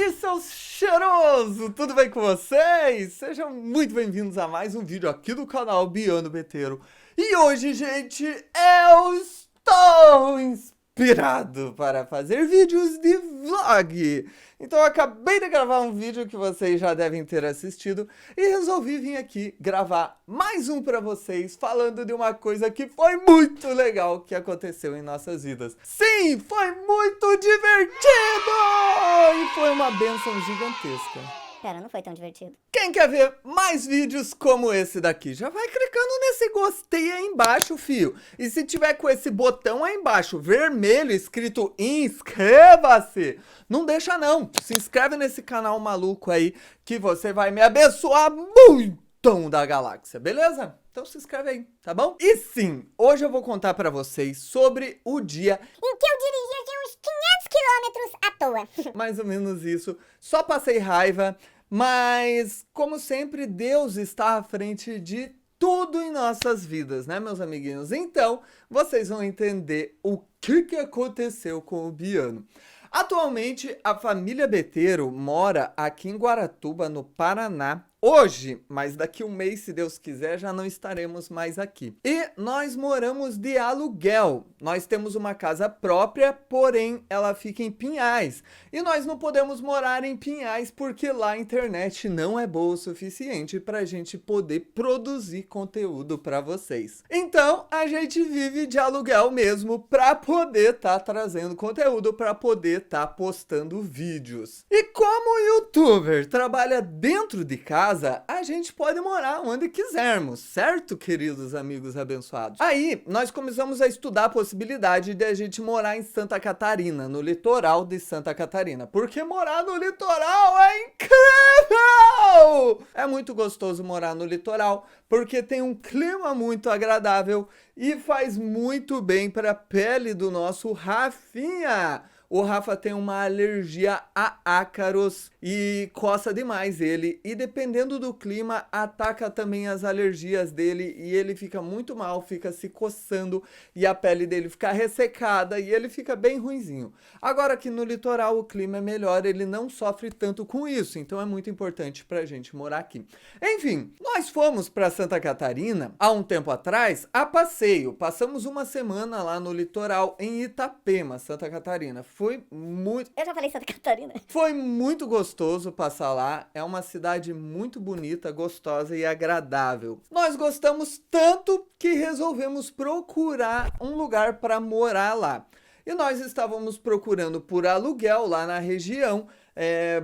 aí, seus cheirosos! Tudo bem com vocês? Sejam muito bem-vindos a mais um vídeo aqui do canal Biano Beteiro. E hoje, gente, eu estou inspirado para fazer vídeos de vlog. Então eu acabei de gravar um vídeo que vocês já devem ter assistido e resolvi vir aqui gravar mais um para vocês falando de uma coisa que foi muito legal que aconteceu em nossas vidas. Sim, foi muito divertido! E foi uma bênção gigantesca. Pera, não foi tão divertido. Quem quer ver mais vídeos como esse daqui, já vai clicando nesse gostei aí embaixo, fio. E se tiver com esse botão aí embaixo, vermelho, escrito inscreva-se, não deixa não. Se inscreve nesse canal maluco aí, que você vai me abençoar muito da galáxia, beleza? Então se inscreve aí, tá bom? E sim, hoje eu vou contar pra vocês sobre o dia Em que eu dirigi uns 500 quilômetros à toa. mais ou menos isso. Só passei raiva, mas como sempre, Deus está à frente de tudo em nossas vidas, né, meus amiguinhos? Então, vocês vão entender o que aconteceu com o Biano. Atualmente, a família Beteiro mora aqui em Guaratuba, no Paraná. Hoje, mas daqui um mês, se Deus quiser, já não estaremos mais aqui. E nós moramos de aluguel. Nós temos uma casa própria, porém ela fica em Pinhais. E nós não podemos morar em Pinhais porque lá a internet não é boa o suficiente para a gente poder produzir conteúdo para vocês. Então, a gente vive de aluguel mesmo para poder estar trazendo conteúdo, para poder estar postando vídeos. E como o youtuber trabalha dentro de casa, a gente pode morar onde quisermos, certo, queridos amigos abençoados? Aí, nós começamos a estudar a possibilidade de a gente morar em Santa Catarina, no litoral de Santa Catarina. Porque morar no litoral é incrível! É muito gostoso morar no litoral, porque tem um clima muito agradável e faz muito bem para a pele do nosso Rafinha. O Rafa tem uma alergia a ácaros e coça demais ele. E dependendo do clima, ataca também as alergias dele e ele fica muito mal, fica se coçando e a pele dele fica ressecada e ele fica bem ruinzinho. Agora aqui no litoral o clima é melhor, ele não sofre tanto com isso, então é muito importante pra gente morar aqui. Enfim, nós fomos para Santa Catarina há um tempo atrás a passeio. Passamos uma semana lá no litoral em Itapema, Santa Catarina. Foi muito... Eu já falei Santa Catarina. Foi muito gostoso passar lá. É uma cidade muito bonita, gostosa e agradável. Nós gostamos tanto que resolvemos procurar um lugar para morar lá. E nós estávamos procurando por aluguel lá na região.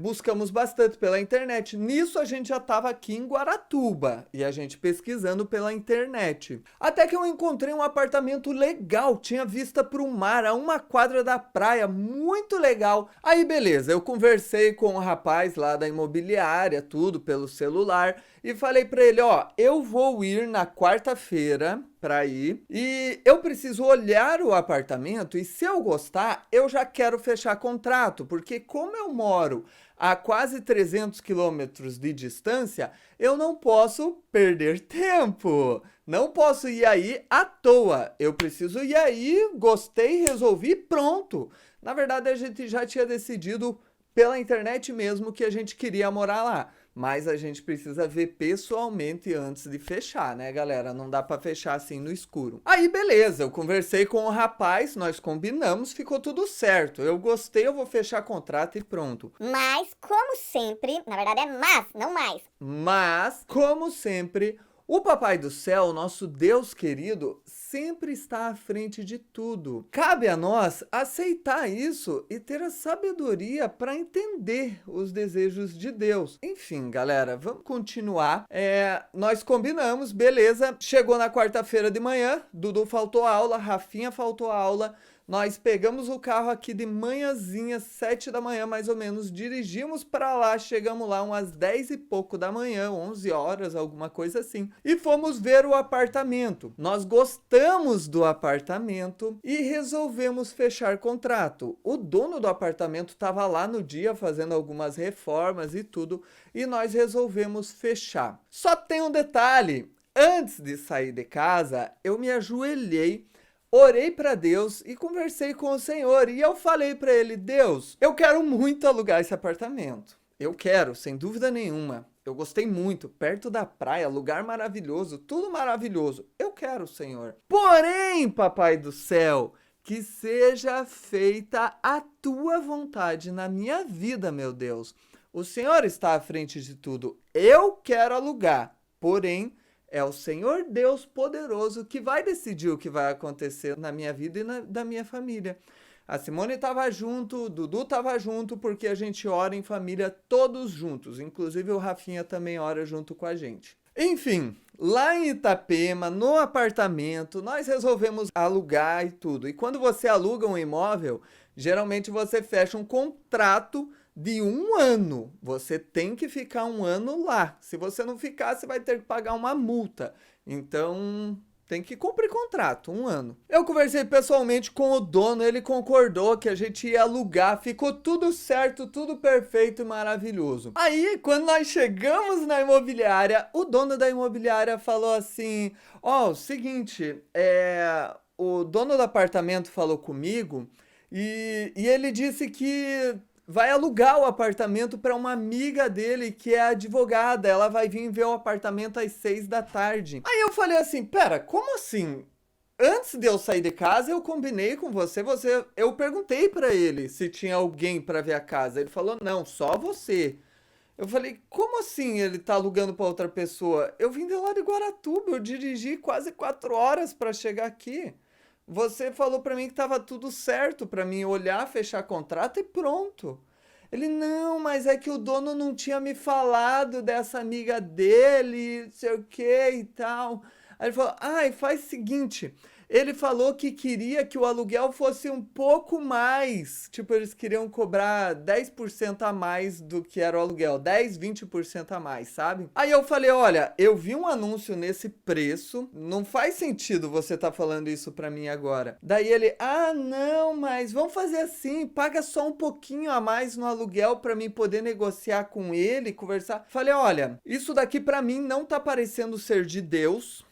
Buscamos bastante pela internet. Nisso a gente já estava aqui em Guaratuba e a gente pesquisando pela internet. Até que eu encontrei um apartamento legal, tinha vista para o mar, a uma quadra da praia, muito legal. Aí beleza, eu conversei com o rapaz lá da imobiliária, tudo pelo celular, e falei para ele, ó, eu vou ir na quarta-feira para ir e eu preciso olhar o apartamento e se eu gostar, eu já quero fechar contrato, porque como eu moro a quase 300 quilômetros de distância, eu não posso perder tempo. Não posso ir aí à toa. Eu preciso ir aí, gostei, resolvi, pronto. Na verdade, a gente já tinha decidido pela internet mesmo que a gente queria morar lá. Mas a gente precisa ver pessoalmente antes de fechar, né, galera? Não dá pra fechar assim no escuro. Aí, beleza, eu conversei com o rapaz, nós combinamos, ficou tudo certo. Eu gostei, eu vou fechar contrato e pronto. Mas, como sempre, na verdade é mas, não mais. Mas, como sempre, o Papai do Céu, nosso Deus querido, sempre está à frente de tudo. Cabe a nós aceitar isso e ter a sabedoria para entender os desejos de Deus. Enfim, galera, vamos continuar. Nós combinamos, beleza. Chegou na quarta-feira de manhã, Dudu faltou aula, Rafinha faltou aula. Nós pegamos o carro aqui de manhãzinha, 7 da manhã mais ou menos, dirigimos para lá, chegamos lá umas 10 e pouco da manhã, 11 horas, alguma coisa assim, e fomos ver o apartamento. Nós gostamos do apartamento e resolvemos fechar contrato. O dono do apartamento estava lá no dia fazendo algumas reformas e tudo, e nós resolvemos fechar. Só tem um detalhe, antes de sair de casa, eu me ajoelhei orei para Deus e conversei com o Senhor. E eu falei para ele, Deus, eu quero muito alugar esse apartamento. Eu quero, sem dúvida nenhuma. Eu gostei muito, perto da praia, lugar maravilhoso, tudo maravilhoso. Eu quero, Senhor. Porém, Papai do céu, que seja feita a tua vontade na minha vida, meu Deus. O Senhor está à frente de tudo. Eu quero alugar, porém, é o Senhor Deus poderoso que vai decidir o que vai acontecer na minha vida e da minha família. A Simone estava junto, o Dudu estava junto, porque a gente ora em família todos juntos. Inclusive o Rafinha também ora junto com a gente. Enfim, lá em Itapema, no apartamento, nós resolvemos alugar e tudo. E quando você aluga um imóvel, geralmente você fecha um contrato de 1 ano. Você tem que ficar 1 ano lá. Se você não ficar, você vai ter que pagar uma multa. Então, tem que cumprir contrato, 1 ano. Eu conversei pessoalmente com o dono, ele concordou que a gente ia alugar, ficou tudo certo, tudo perfeito e maravilhoso. Aí, quando nós chegamos na imobiliária, o dono da imobiliária falou assim, ó, o seguinte, o dono do apartamento falou comigo e ele disse que vai alugar o apartamento para uma amiga dele que é advogada. Ela vai vir ver o apartamento às 6 da tarde. Aí eu falei assim, pera, como assim? Antes de eu sair de casa, eu combinei com você, eu perguntei para ele se tinha alguém para ver a casa. Ele falou, não, só você. Eu falei, como assim ele tá alugando para outra pessoa? Eu vim de lá de Guaratuba, eu dirigi quase 4 horas para chegar aqui. Você falou pra mim que tava tudo certo pra mim olhar, fechar contrato e pronto. Ele, não, mas é que o dono não tinha me falado dessa amiga dele, não sei o que e tal. Aí ele falou, e faz o seguinte, ele falou que queria que o aluguel fosse um pouco mais. Tipo, eles queriam cobrar 10% a mais do que era o aluguel. 10, 20% a mais, sabe? Aí eu falei, olha, eu vi um anúncio nesse preço. Não faz sentido você tá falando isso pra mim agora. Daí ele, não, mas vamos fazer assim. Paga só um pouquinho a mais no aluguel pra mim poder negociar com ele, conversar. Falei, olha, isso daqui pra mim não tá parecendo ser de Deus.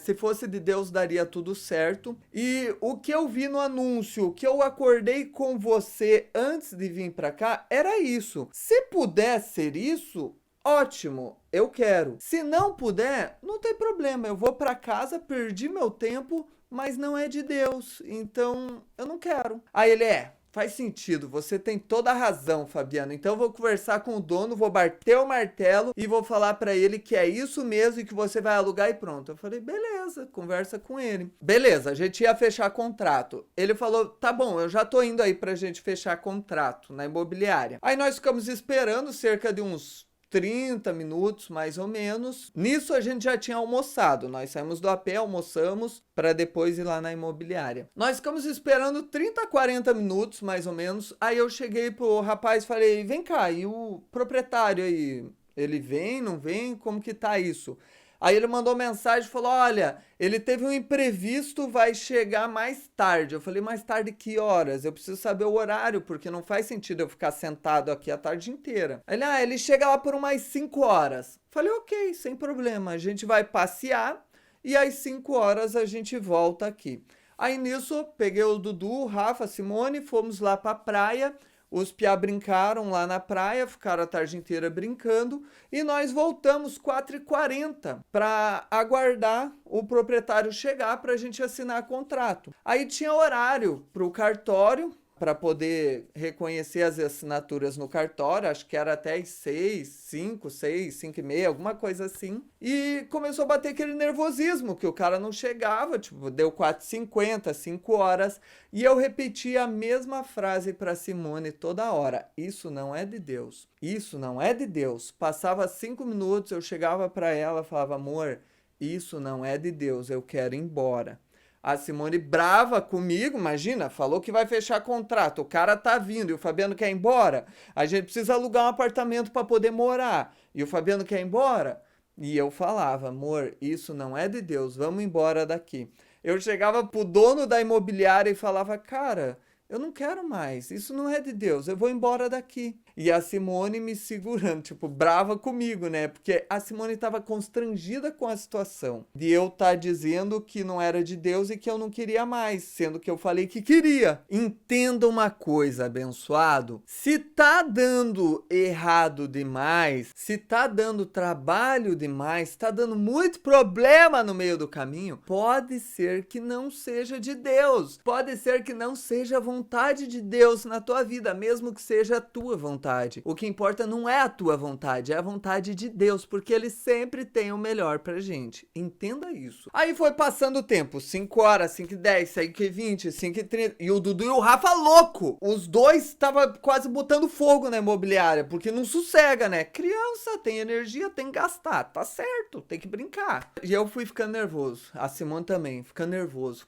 Se fosse de Deus, daria tudo certo. E o que eu vi no anúncio, o que eu acordei com você antes de vir pra cá, era isso. Se puder ser isso, ótimo, eu quero. Se não puder, não tem problema. Eu vou pra casa, perdi meu tempo, mas não é de Deus. Então, eu não quero. Aí ele faz sentido, você tem toda a razão, Fabiano. Então eu vou conversar com o dono, vou bater o martelo e vou falar pra ele que é isso mesmo e que você vai alugar e pronto. Eu falei, beleza, conversa com ele. Beleza, a gente ia fechar contrato. Ele falou, tá bom, eu já tô indo aí pra gente fechar contrato na imobiliária. Aí nós ficamos esperando cerca de uns 30 minutos, mais ou menos. Nisso a gente já tinha almoçado. Nós saímos do AP, almoçamos, para depois ir lá na imobiliária. Nós ficamos esperando 30, 40 minutos, mais ou menos. Aí eu cheguei pro rapaz e falei, vem cá, e o proprietário aí, ele vem, não vem? Como que tá isso? Aí ele mandou mensagem e falou, olha, ele teve um imprevisto, vai chegar mais tarde. Eu falei, mais tarde que horas? Eu preciso saber o horário, porque não faz sentido eu ficar sentado aqui a tarde inteira. Ele chega lá por umas 5 horas. Falei, ok, sem problema, a gente vai passear e às 5 horas a gente volta aqui. Aí nisso, peguei o Dudu, o Rafa, a Simone, fomos lá pra praia. Os piá brincaram lá na praia, ficaram a tarde inteira brincando e nós voltamos 4h40 para aguardar o proprietário chegar para a gente assinar contrato. Aí tinha horário para o cartório, para poder reconhecer as assinaturas no cartório, acho que era até às 6, 5, 6, 5 e meia, alguma coisa assim. E começou a bater aquele nervosismo, que o cara não chegava, tipo, deu 4h50, 5 horas, e eu repeti a mesma frase para Simone toda hora, isso não é de Deus, isso não é de Deus. Passava 5 minutos, eu chegava para ela, falava, amor, isso não é de Deus, eu quero ir embora. A Simone brava comigo, imagina, falou que vai fechar contrato, o cara tá vindo e o Fabiano quer ir embora. A gente precisa alugar um apartamento para poder morar e o Fabiano quer ir embora. E eu falava, amor, isso não é de Deus, vamos embora daqui. Eu chegava pro dono da imobiliária e falava, cara, eu não quero mais, isso não é de Deus, eu vou embora daqui. E a Simone me segurando, tipo, brava comigo, né? Porque a Simone tava constrangida com a situação de eu estar dizendo que não era de Deus e que eu não queria mais, sendo que eu falei que queria. Entenda uma coisa, abençoado. Se tá dando errado demais, se tá dando trabalho demais, tá dando muito problema no meio do caminho, pode ser que não seja de Deus. Pode ser que não seja a vontade de Deus na tua vida, mesmo que seja a tua vontade. O que importa não é a tua vontade, é a vontade de Deus, porque Ele sempre tem o melhor pra gente. Entenda isso. Aí foi passando o tempo, 5 horas, 5h10, 5h20, 5h30, e o Dudu e o Rafa louco. Os dois estavam quase botando fogo na imobiliária, porque não sossega, né? Criança tem energia, tem que gastar, tá certo, tem que brincar. E eu fui ficando nervoso, a Simone também, ficando nervoso.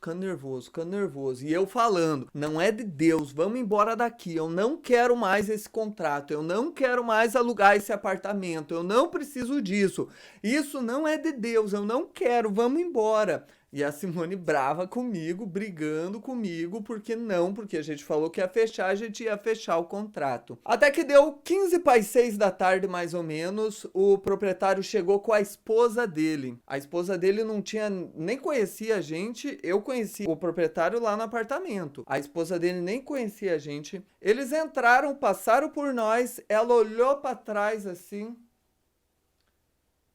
E eu falando, não é de Deus, vamos embora daqui, eu não quero mais esse contrato, eu não quero mais alugar esse apartamento, eu não preciso disso, isso não é de Deus, eu não quero, vamos embora. E a Simone brava comigo, brigando comigo, porque a gente falou que ia fechar, a gente ia fechar o contrato. Até que deu 15 para as 6 da tarde, mais ou menos, o proprietário chegou com a esposa dele. A esposa dele não tinha, nem conhecia a gente, eu conheci o proprietário lá no apartamento. A esposa dele nem conhecia a gente. Eles entraram, passaram por nós, ela olhou para trás assim.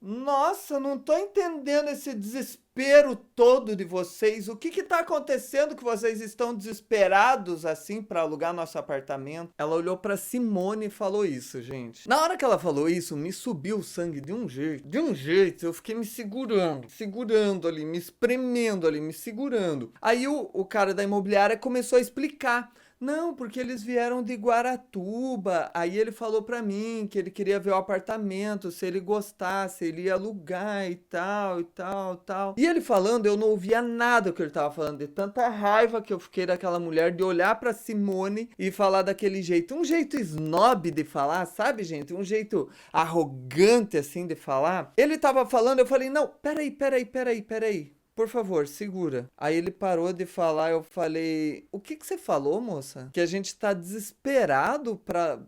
Nossa, não tô entendendo esse desespero todo de vocês. O que tá acontecendo que vocês estão desesperados assim pra alugar nosso apartamento? Ela olhou pra Simone e falou isso, gente. Na hora que ela falou isso, me subiu o sangue de um jeito. Eu fiquei me segurando ali, me espremendo ali, me segurando. Aí o cara da imobiliária começou a explicar. Não, porque eles vieram de Guaratuba. Aí ele falou pra mim que ele queria ver o apartamento, se ele gostasse, ele ia alugar e tal, e tal, tal. E ele falando, eu não ouvia nada que ele tava falando, de tanta raiva que eu fiquei daquela mulher, de olhar pra Simone e falar daquele jeito. Um jeito snob de falar, sabe, gente? Um jeito arrogante, assim, de falar. Ele tava falando, eu falei, não, peraí. Por favor, segura. Aí ele parou de falar, eu falei, o que você falou, moça? Que a gente tá desesperado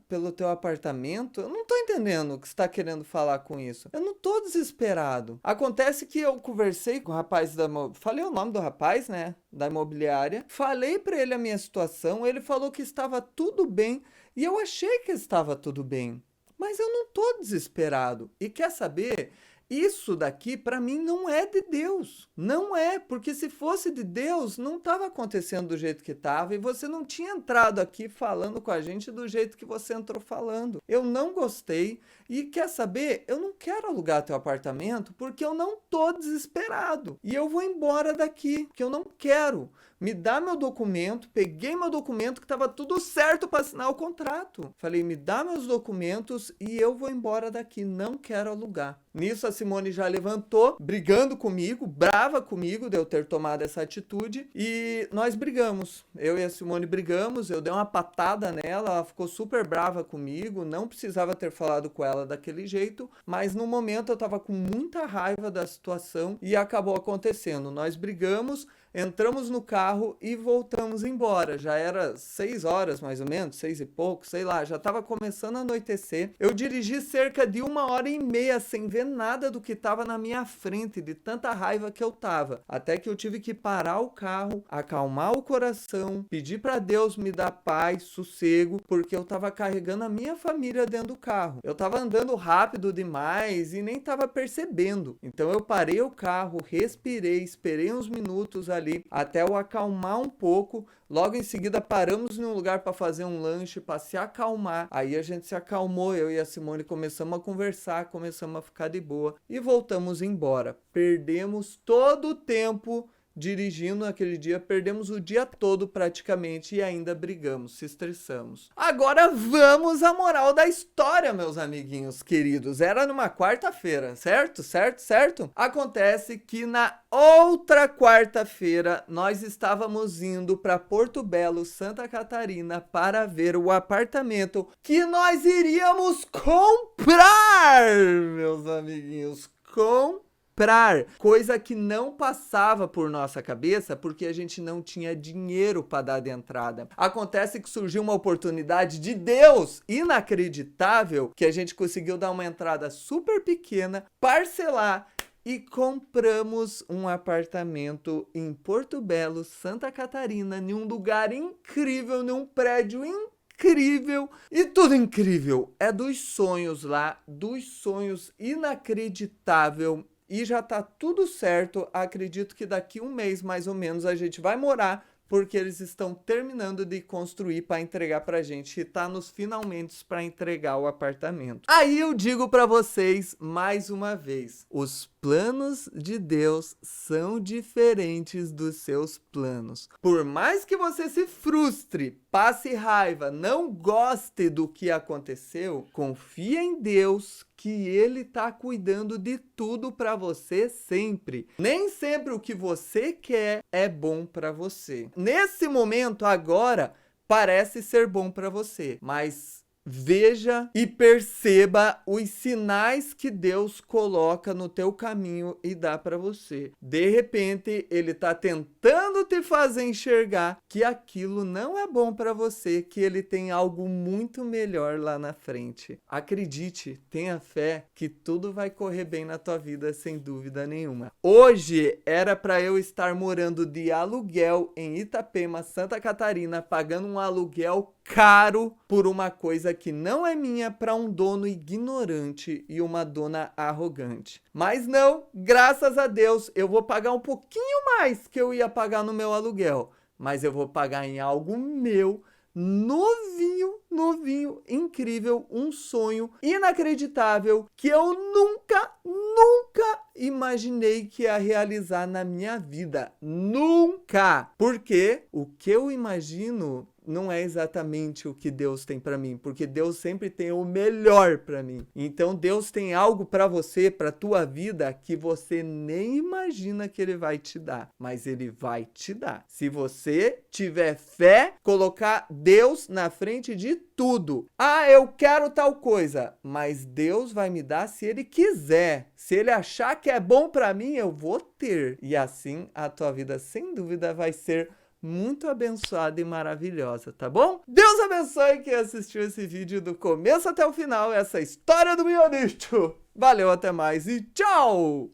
pelo teu apartamento? Eu não tô entendendo o que você tá querendo falar com isso. Eu não tô desesperado. Acontece que eu conversei com o rapaz falei o nome do rapaz, né? Da imobiliária. Falei pra ele a minha situação, ele falou que estava tudo bem e eu achei que estava tudo bem. Mas eu não tô desesperado. E quer saber? Isso daqui, para mim, não é de Deus. Não é, porque se fosse de Deus, não estava acontecendo do jeito que estava e você não tinha entrado aqui falando com a gente do jeito que você entrou falando. Eu não gostei e quer saber? Eu não quero alugar teu apartamento porque eu não tô desesperado. E eu vou embora daqui, porque eu não quero. Me dá meu documento, peguei meu documento que estava tudo certo para assinar o contrato. Falei, me dá meus documentos e eu vou embora daqui, não quero alugar. Nisso a Simone já levantou, brigando comigo, brava comigo de eu ter tomado essa atitude e nós brigamos. Eu e a Simone brigamos, eu dei uma patada nela, ela ficou super brava comigo, não precisava ter falado com ela daquele jeito, mas no momento eu estava com muita raiva da situação e acabou acontecendo. Nós brigamos, entramos no carro e voltamos embora. Já era 6 horas mais ou menos, 6 e pouco, sei lá, já estava começando a anoitecer. Eu dirigi cerca de 1h30 sem ver nada do que estava na minha frente, de tanta raiva que eu tava. Até que eu tive que parar o carro, acalmar o coração, pedir para Deus me dar paz, sossego, porque eu tava carregando a minha família dentro do carro. Eu tava andando rápido demais e nem tava percebendo. Então eu parei o carro, respirei, esperei uns minutos ali até eu acalmar um pouco. Logo em seguida paramos em um lugar para fazer um lanche, para se acalmar. Aí a gente se acalmou, eu e a Simone começamos a conversar, começamos a ficar de boa e voltamos embora. Perdemos todo o tempo dirigindo naquele dia, perdemos o dia todo praticamente e ainda brigamos, se estressamos. Agora vamos à moral da história, meus amiguinhos queridos. Era numa quarta-feira, certo? Acontece que na outra quarta-feira nós estávamos indo para Porto Belo, Santa Catarina, para ver o apartamento que nós iríamos comprar, meus amiguinhos, comprar. comprar, coisa que não passava por nossa cabeça porque a gente não tinha dinheiro para dar de entrada. Acontece que surgiu uma oportunidade de Deus inacreditável que a gente conseguiu dar uma entrada super pequena, parcelar e compramos um apartamento em Porto Belo, Santa Catarina, em um lugar incrível, num prédio incrível e tudo incrível. É dos sonhos lá, dos sonhos inacreditável. E já tá tudo certo. Acredito que daqui um mês, mais ou menos, a gente vai morar, porque eles estão terminando de construir para entregar pra gente e tá nos finalmente para entregar o apartamento. Aí eu digo para vocês mais uma vez, os planos de Deus são diferentes dos seus planos. Por mais que você se frustre, passe raiva, não goste do que aconteceu, confia em Deus que Ele tá cuidando de tudo para você sempre. Nem sempre o que você quer é bom para você. Nesse momento agora parece ser bom para você, mas veja e perceba os sinais que Deus coloca no teu caminho e dá para você. De repente, ele tá tentando te fazer enxergar que aquilo não é bom para você, que ele tem algo muito melhor lá na frente. Acredite, tenha fé que tudo vai correr bem na tua vida sem dúvida nenhuma. Hoje era para eu estar morando de aluguel em Itapema, Santa Catarina, pagando um aluguel caro por uma coisa que não é minha para um dono ignorante e uma dona arrogante. Mas não, graças a Deus, eu vou pagar um pouquinho mais que eu ia pagar no meu aluguel, mas eu vou pagar em algo meu, novinho, incrível, um sonho inacreditável que eu nunca imaginei que ia realizar na minha vida. Nunca! Porque o que eu imagino não é exatamente o que Deus tem para mim, porque Deus sempre tem o melhor para mim. Então Deus tem algo para você, para tua vida, que você nem imagina que Ele vai te dar, mas Ele vai te dar. Se você tiver fé, colocar Deus na frente de tudo. Ah, eu quero tal coisa, mas Deus vai me dar se Ele quiser. Se Ele achar que é bom para mim, eu vou ter. E assim a tua vida, sem dúvida, vai ser muito abençoada e maravilhosa, tá bom? Deus abençoe quem assistiu esse vídeo do começo até o final, essa história do meu nicho. Valeu, até mais e tchau!